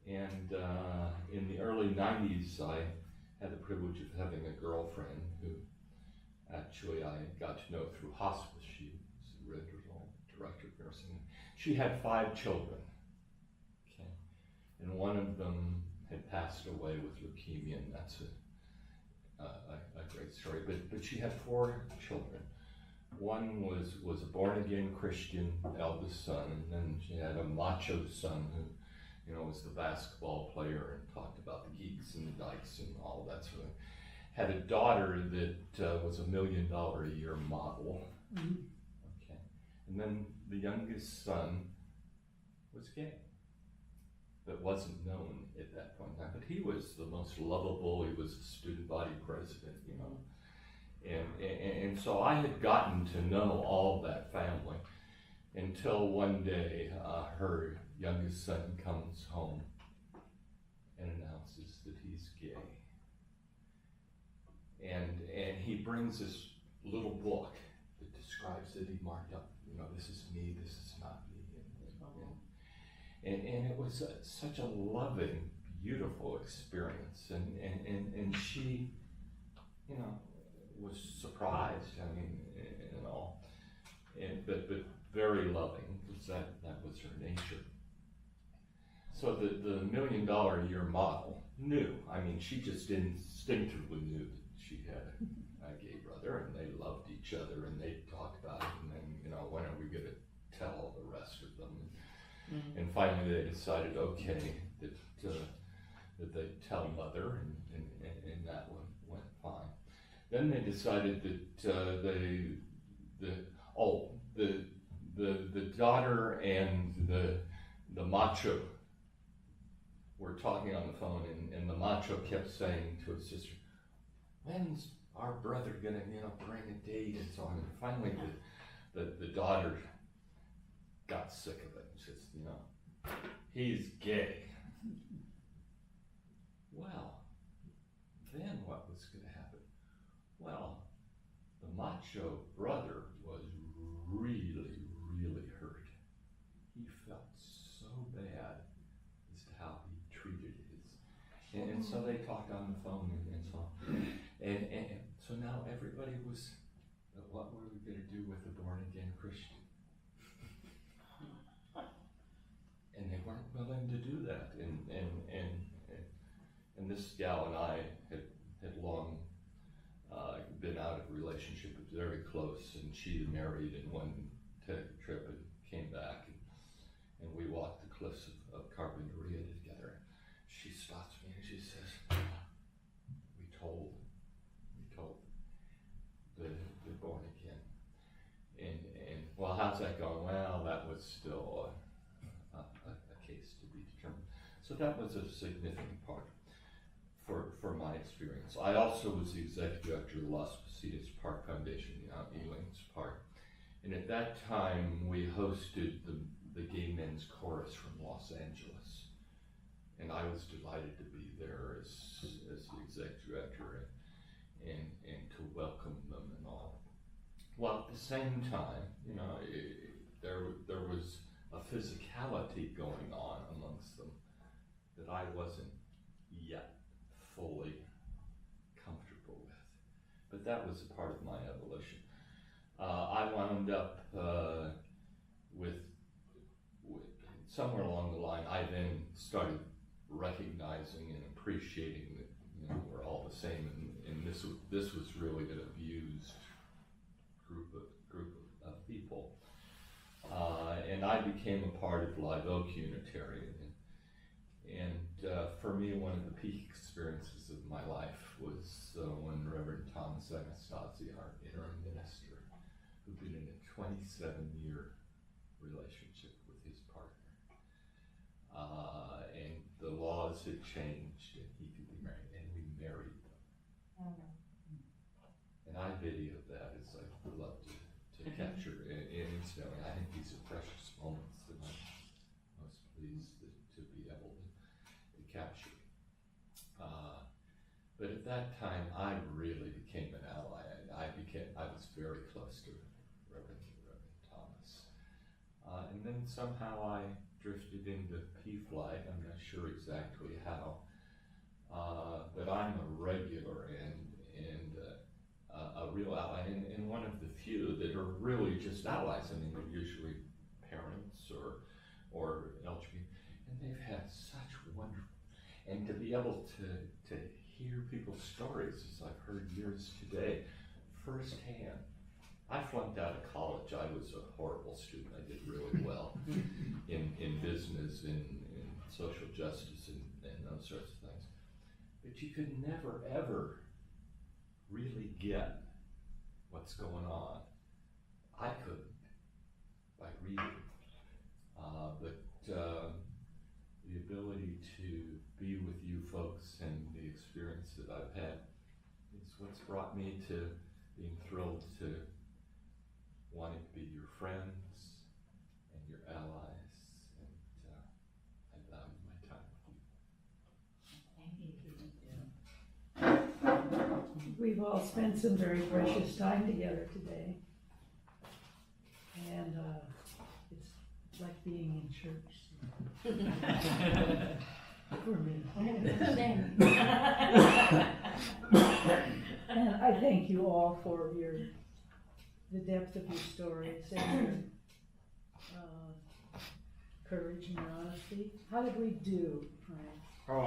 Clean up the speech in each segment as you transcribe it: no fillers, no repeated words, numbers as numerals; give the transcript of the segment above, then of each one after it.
And in the early 90s, I had the privilege of having a girlfriend who actually I got to know through hospice. She was the regional director of nursing. She had 5 children, okay? And one of them had passed away with leukemia, and that's a great story. But she had 4 children. One was a born-again Christian eldest son, and then she had a macho son who, you know, was the basketball player and talked about the geeks and the dykes and all that sort of. Had a daughter that was $1 million a year model. Mm-hmm. Okay, and then the youngest son was gay, but wasn't known at that point in time. But he was the most lovable. He was a student body president, you know. And so I had gotten to know all that family until one day her youngest son comes home and announces that he's gay. And he brings this little book that describes it. He marked up, you know, this is me, this is not me. And it was such a loving, beautiful experience. And she, you know, was surprised, I mean, and all, but very loving, because that was her nature. So the $1 million a year model knew, I mean, she just instinctively knew that she had a gay brother, and they loved each other, and they talked about it, and then, you know, when are we going to tell the rest of them? Mm-hmm. And finally they decided, okay, that they'd tell mother, and that one went fine. Then they decided that the daughter and the macho were talking on the phone, and the macho kept saying to his sister, "When's our brother gonna, you know, bring a date?" And so on. And finally, the daughter got sick of it and says, "You know, he's gay." Well, then what was going to happen? Well, the macho brother was really, really hurt. He felt so bad as to how he treated his, and so they talked on the phone and so on. And so now everybody was, what were we going to do with the born-again Christian? And they weren't willing to do that. And this gal and I had long been out of relationship, but very close, and she had married and went to a trip and came back, and we walked the cliffs of Carpinteria together. She stops me and she says, we told the born again. And well, how's that going? Well, that was still a case to be determined. So that was a significant part for my experience. I also was the executive director of the Las Positas Park Foundation out in Elings Park. And at that time, we hosted the Gay Men's Chorus from Los Angeles. And I was delighted to be there as the executive director and to welcome them and all. Well, at the same time, you know, there was a physicality going on amongst them that I wasn't yet fully comfortable with. But that was a part of my evolution. I wound up with somewhere along the line, I then started recognizing and appreciating that, you know, we're all the same, and this was really an abused group of people. And I became a part of Live Oak Unitarian. And for me, one of the peak experiences of my life was when Reverend Thomas Anastasi, our interim minister, who'd been in a 27-year relationship with his partner, and the laws had changed, and he could be married, and we married them. Mm-hmm. And I videoed that, as I love to capture. And incidentally, I think these are precious moments that I'm most pleased to be able to capture. But at that time, I really became an ally. I was very close to Reverend Thomas. And then somehow I drifted into PFLAG. I'm not sure exactly how, but I'm a regular and a real ally, and one of the few that are really just allies. I mean, they're usually parents or LGBT, and they've had such wonderful, and to be able to hear people's stories, as I've heard yours today, firsthand. I flunked out of college. I was a horrible student. I did really well in business, in social justice, and those sorts of things. But you could never, ever really get what's going on. I couldn't by reading. But the ability to be with you folks and the experience that I've had is what's brought me to being thrilled to wanting to be your friends and your allies, and I value my time with you. Thank you. We've all spent some very precious time together today. And it's like being in church. For me. And I thank you all for the depth of your stories and your courage and your honesty. How did we do, Frank? Oh,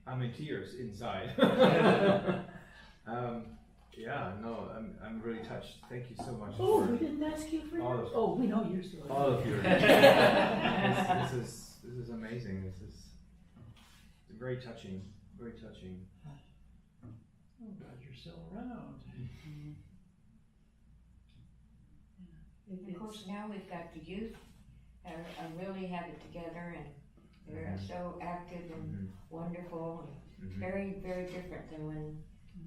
I'm in tears inside. Yeah, no, I'm really touched. Thank you so much. Oh, we didn't ask you for yours? Oh, we know your story. All of yours. This is amazing. This is very touching. Very touching. Oh, God, you're still around. Of course, now we've got the youth are really have it together, and they're so active and wonderful, and very, very different than when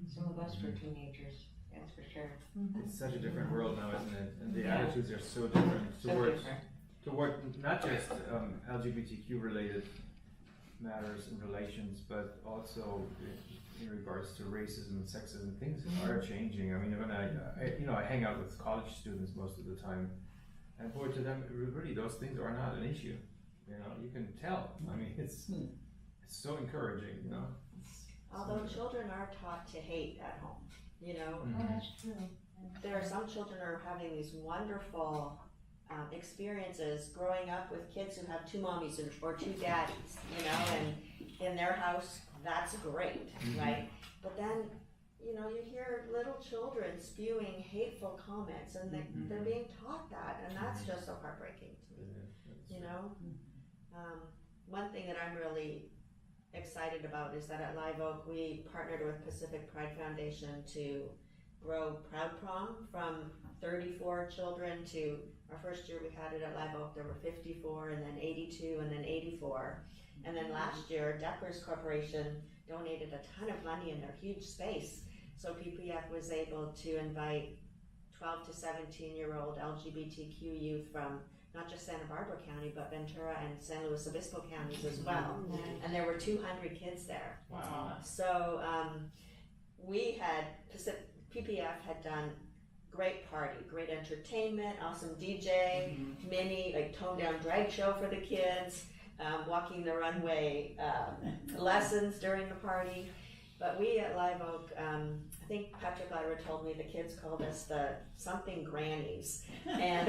some of us were teenagers, that's for sure. It's such a different world now, isn't it? And the attitudes are so different toward not just LGBTQ related matters and relations, but also in regards to racism and sexism. Things are changing. I mean, when I hang out with college students most of the time, and boy, to them, really, those things are not an issue. You know, you can tell. I mean, it's so encouraging. You know. Although children are taught to hate at home, you know. Oh, that's true. There are some children who are having these wonderful experiences growing up with kids who have two mommies or two daddies, you know, and in their house, that's great, right? But then, you know, you hear little children spewing hateful comments, and they're being taught that, and that's just so heartbreaking to me, you know. One thing that I'm really excited about is that at Live Oak we partnered with Pacific Pride Foundation to grow Proud Prom from 34 children to, our first year we had it at Live Oak, there were 54, and then 82, and then 84. And then last year, Deckers Corporation donated a ton of money in their huge space, so PPF was able to invite 12 to 17-year-old LGBTQ youth from not just Santa Barbara County, but Ventura and San Luis Obispo counties as well. And there were 200 kids there. Wow. So we had, PPF had done great party, great entertainment, awesome DJ, mini like toned down drag show for the kids, walking the runway lessons during the party. But we at Live Oak, I think Patrick Lyra told me the kids called us the something grannies. And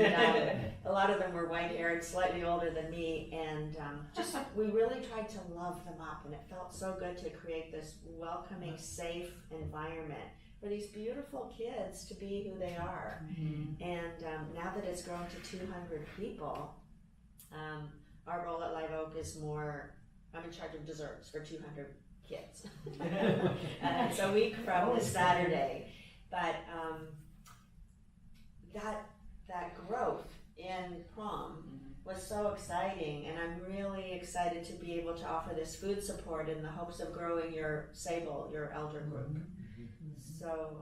a lot of them were white haired, slightly older than me. And just, we really tried to love them up. And it felt so good to create this welcoming, safe environment for these beautiful kids to be who they are. And now that it's grown to 200 people, our role at Live Oak is more, I'm in charge of desserts for 200 kids. It's a week from this Saturday. But that growth in prom was so exciting, and I'm really excited to be able to offer this food support in the hopes of growing your SABLE, your elder group. So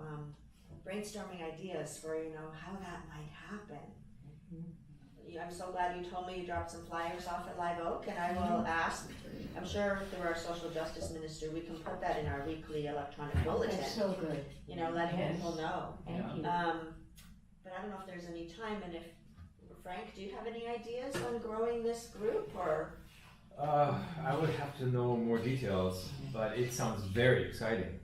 brainstorming ideas for, you know, how that might happen. I'm so glad you told me you dropped some flyers off at Live Oak, and I will ask, I'm sure through our social justice minister, we can put that in our weekly electronic bulletin. That's so good. You know, letting people know. Thank you. But I don't know if there's any time, and if Frank, do you have any ideas on growing this group, or? I would have to know more details, but it sounds very exciting.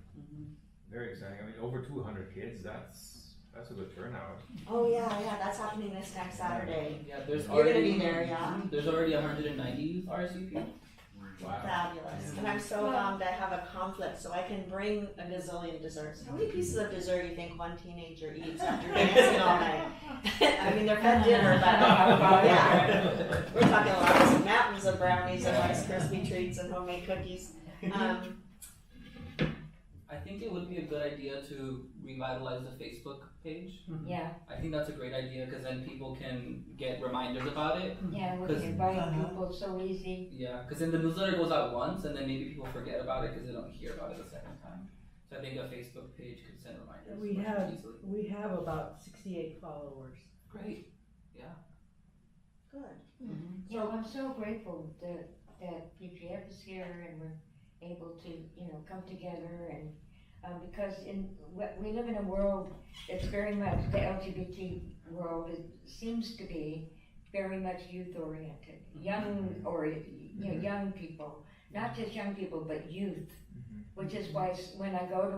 Very exciting. I mean, over 200 kids, that's a good turnout. Oh yeah, that's happening this next Saturday. Yeah, there's You're gonna already be there, yeah? There's already 190 youth RSVP. Wow. Fabulous. And I'm so bummed I have a conflict, so I can bring a gazillion desserts. How many pieces of dessert do you think one teenager eats after dancing all night? I mean, they're fed dinner, but yeah. We're talking lots of mountains of brownies and Rice Krispie treats and homemade cookies. I think it would be a good idea to revitalize the Facebook page. Yeah, I think that's a great idea because then people can get reminders about it. yeah, we 'Cause- can invite people so easy. Yeah, because then the newsletter goes out once and then maybe people forget about it because they don't hear about it the second time. So I think a Facebook page could send reminders We much have- more easily. We have about 68 followers. Great. Yeah. Good. You know, I'm so grateful that PPF is here and we're able to, come together and, because we live in a world that's very much, the LGBT world, it seems to be very much youth oriented, young people, not just young people, but youth, which is why when I go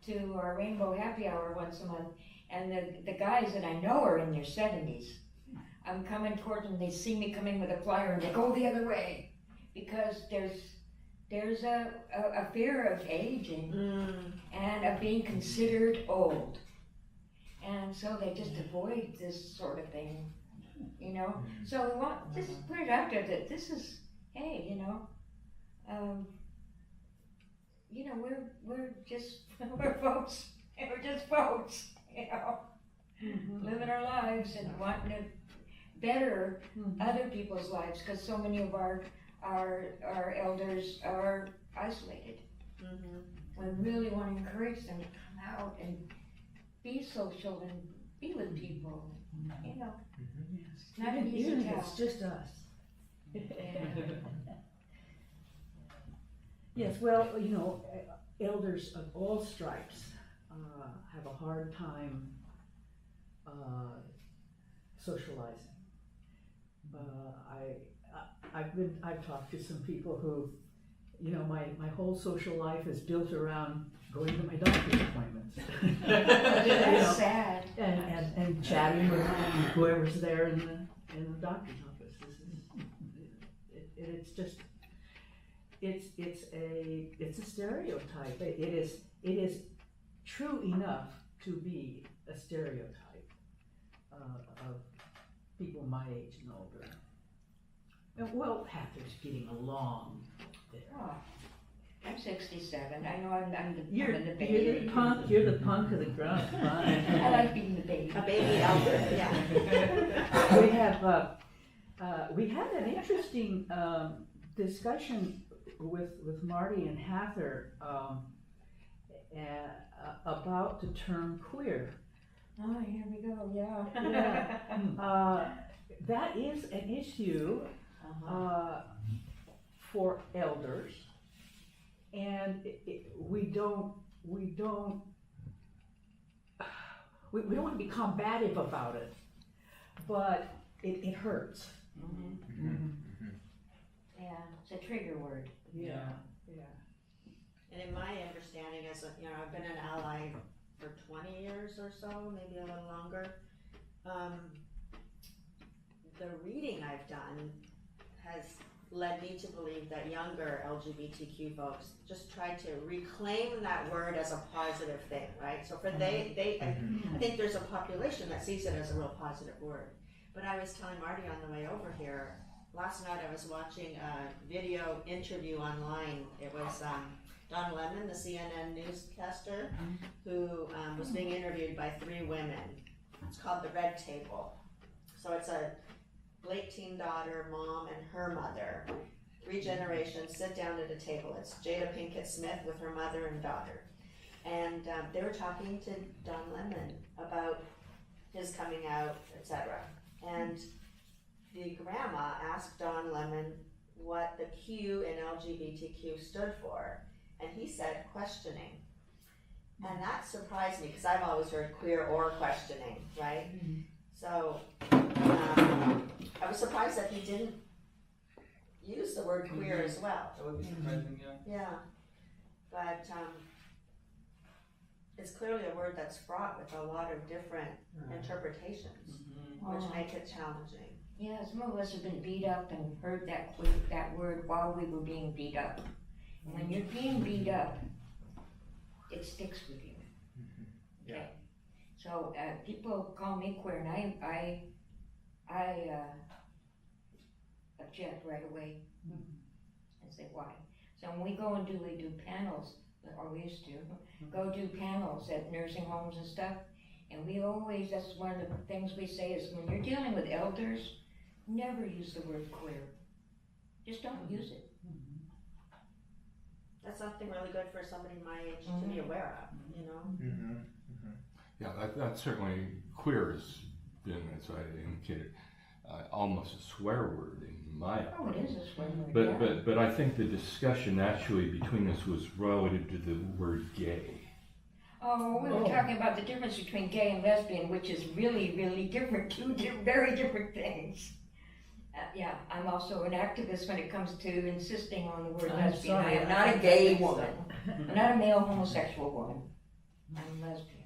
to our Rainbow Happy Hour once a month, and the guys that I know are in their 70s, I'm coming towards them, they see me coming with a flyer and they go the other way, because there's a fear of aging and of being considered old. And so they just avoid this sort of thing, So we want, just put it out there that this is, hey, we're just, we're folks, we're just folks, living our lives and wanting to better other people's lives, because so many of our elders are isolated. We really want to encourage them to come out and be social and be with people, It's not an easy Even if task. it's just us. Yes, well, elders of all stripes have a hard time socializing. I've talked to some people who, my whole social life is built around going to my doctor's appointments. That's sad. And chatting with whoever's there in the doctor's office. It's just, it's a stereotype. It is true enough to be a stereotype of people my age and older. And well, Heather's getting along there. Oh, I'm 67. I know I'm the You're the baby. the punk. You're the punk of the group. I like being the baby. A baby elder, yeah. We had an interesting discussion with Marty and Heather about the term queer. Oh, here we go. Yeah. That is an issue for elders, and we don't want to be combative about it, but it hurts. Yeah, it's a trigger word. Yeah. And in my understanding, I've been an ally for 20 years or so, maybe a little longer. The reading I've done has led me to believe that younger LGBTQ folks just try to reclaim that word as a positive thing, right? So for I think there's a population that sees it as a real positive word. But I was telling Marty on the way over here, last night I was watching a video interview online. It was Don Lemon, the CNN newscaster, who was being interviewed by 3 women. It's called The Red Table. So it's a late teen daughter, mom, and her mother. 3 generations sit down at a table. It's Jada Pinkett Smith with her mother and daughter. And they were talking to Don Lemon about his coming out, etc. And the grandma asked Don Lemon what the Q in LGBTQ stood for. And he said questioning. And that surprised me because I've always heard queer or questioning, right? So, I was surprised that he didn't use the word queer as well. That would be surprising, yeah. Yeah, but, it's clearly a word that's fraught with a lot of different interpretations, which Oh. make it challenging. Yeah, some of us have been beat up and heard that word while we were being beat up. And when you're being beat up, it sticks with you. Yeah. Okay? So, people call me queer and I object right away and say, why? So when we go and we do panels, or we used to, go do panels at nursing homes and stuff, and we always, that's one of the things we say is when you're dealing with elders, never use the word queer. Just don't use it. That's something really good for somebody my age to be aware of, you know? Yeah, that certainly queer has been, as I indicated, almost a swear word in my Oh, it opinion. is a swear word, But I think the discussion actually between us was relative to the word gay. Oh, we were talking about the difference between gay and lesbian, which is really, really different, very different things. Yeah, I'm also an activist when it comes to insisting on the word I'm lesbian. sorry, I am I not a think gay so. woman. I'm not a male homosexual woman. I'm lesbian.